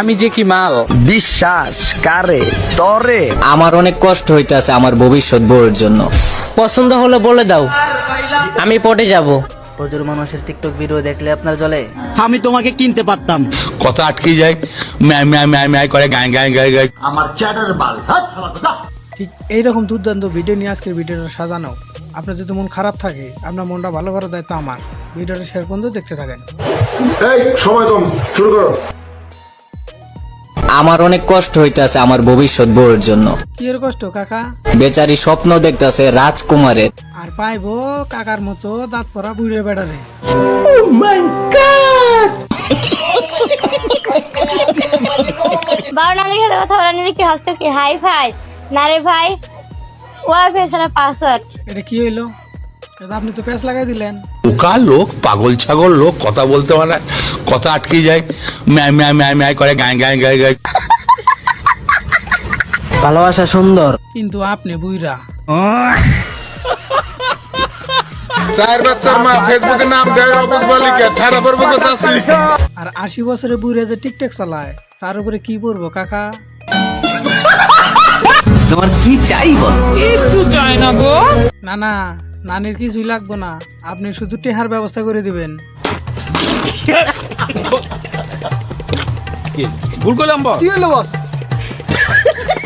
আমি যে কি মাল। বিশ্বাস কারে তরে? আমার অনেক কষ্ট হইতাছে আমার ভবিষ্যৎ বউয়ের জন্য। পছন্দ হলে বলে দাও, আমি পটে যাব। প্রচুর মানুষের টিকটক ভিডিও দেখলে আপনার জ্বলে। আমি তোমাকে কিনতে পারতাম। কথা আটকে যায়, ম্যায় ম্যায় ম্যায় ম্যায় করে গায় গায় গায় গায়। ঠিক এইরকম দুর্দান্ত ভিডিও নিয়ে আজকের ভিডিওটা সাজানো। আপনার যদি মন খারাপ থাকে, আপনার মনটা ভালো করার দায়িত্ব আমার। ভিডিওটা শেয়ার পর্যন্ত দেখতে থাকেন। এই সময় কম, শুরু করো। আমার অনেক কষ্ট হইতাছে আমার ভবিষ্যৎ বউয়ের জন্য। কি এর কষ্ট কাকা? বেচারি স্বপ্ন দেখতাছে রাজকুমারের। আর পাইবো কাকার মতো দাঁত পরা বুড়ে বেড়ারে। বারো নারীর সাথে কথা বলা নিয়ে কি ভাবছো কি হাই ফাই না রে ভাই, ওয়াইফাই ছাড়া পাসওয়ার্ড। এটা কি হইলো? এটা আপনি তো প্যাচ লাগাই দিলেন। উকা লোক, পাগল ছাগল লোক, কথা বলতে পারে না, কথা আটকে যায়, ম্যায় ম্যায় ম্যায় ম্যায় করে গায় গায় গায় গায়। ভালোবাসা সুন্দর, কিন্তু আপনি বুইরা। চার বাচ্চার মা ফেসবুকে নাম দেয় অবুজ বালিকা, ঠাড়া পড়বো তো চাষি। আর 80 বছরের বুইরা যে টিকটক চালায়, তার উপরে কি পড়বো কাকা? তোমার কি চাই বল? না না, নানির কিছুই লাগবো না, আপনি শুধু টেহার ব্যবস্থা করে দিবেন। কি হলো বস?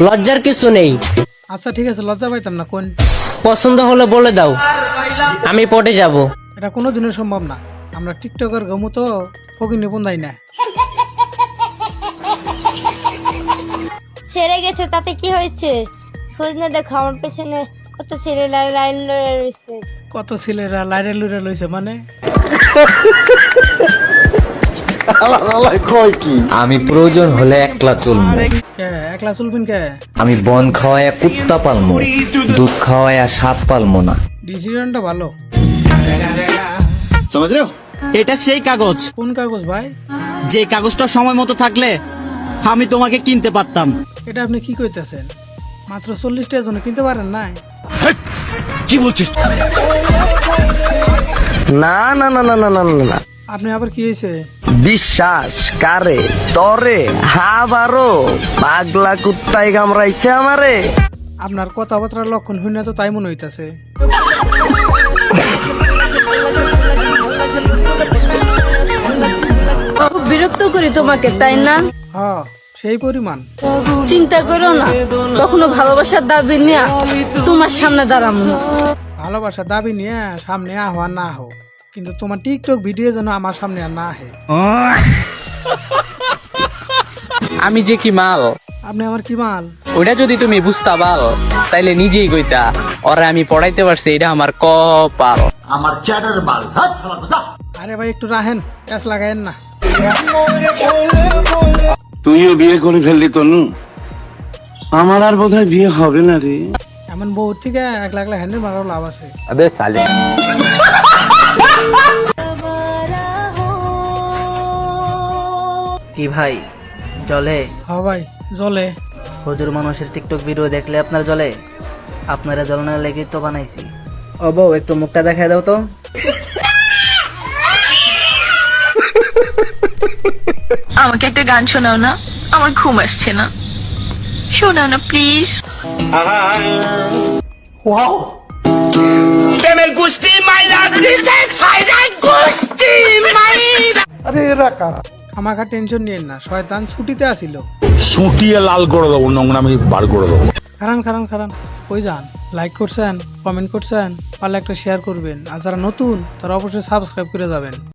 লজ্জার কিছু নেই। আচ্ছা ঠিক আছে, লজ্জা পাইতাম না। কোন পছন্দ হলে বলে দাও, আমি পটে যাব। এটা কোনো দিনের সম্ভব না। আমরা টিকটকার গমু তো ফকির নিবন্ধাই না। ছেড়ে গেছে তাতে কি হয়েছে? খোঁজ না দেখো, আমার পেছনে কত ছেলে লাইন লড়ে রয়েছে। কত ছেলেরা লাইরে লুড়ে লইছে মানে? আমি প্রয়োজন হলে একলা চলবো। কে একলা চলবেন কে? আমি বন খাওয়ায়া কুত্তা পালমো, দুধ খাওয়ায়া সাপ পালমো না। ডিসিশনটা ভালো। এটা সেই কাগজ, কোন কাগজ ভাই? যে কাগজটা সময় মতো থাকলে আমি তোমাকে কিনতে পারতাম। এটা আপনি কি কইতেছেন? মাত্র 40টা জন কিনতে পারেন নাই? কি বলছিস? না না না না না না না না। আপনি আবার কি হয়েছে? বিশ্বাস কারে তরে? হাবারো পাগলা কুত্তায় কামড়াইছে আমারে। আপনার কথাবার্তার লক্ষণ হই না তো তাই মনে হইতাছে। খুব বিরক্ত করি তোমাকে, তাই না? হ্যাঁ সেই পরিমাণ। চিন্তা করো না, কখনো ভালোবাসার দাবি নিয়ে তোমার সামনে দাঁড়াবো না। ভালোবাসার দাবি নিয়ে সামনে আহ্বান না হোক, কিন্তু তোমার টিকটক ভিডিও যেন আমার সামনে আর না আহে। আমি যে কি মাল, আপনি আমার কি মাল? ওইটা যদি তুমি বুঝতা পাল, তাইলে নিজেই কইতা ওরে আমি পড়াইতে পারছি, এটা আমার কপাল। আরে ভাই একটু রাহেন, প্যাচ লাগায়েন না। তুইও বিয়ে করে ফেললি তনু, আমার আর বোধহয় বিয়ে হবে না রে। এমন বউ থেকে একলা একলা হ্যান্ডেল মারার লাভ আছে। কি ভাই জ্বলে? হ্যাঁ ভাই জলে। প্রচুর মানুষের টিকটক ভিডিও দেখলে আপনার জ্বলে। আপনারা জ্বলানোর লেগে তো বানাইছি। ও বউ একটু মুখটা দেখায় দাও তো। আমাকে একটা গান শোনাও না, আমার ঘুম আসছে না। শোনাও না প্লিজ। আমাকে টেনশন নিয়েন না, শয়তান ছুটিতে আসিল। সুটিয়ে লাল করে দেবো, নোংরা আমি বার করে দেবো। খারান খারান খারান, কই যান? লাইক করছেন, কমেন্ট করছেন, পারলে একটা শেয়ার করবেন। আর যারা নতুন তারা অবশ্যই সাবস্ক্রাইব করে যাবেন।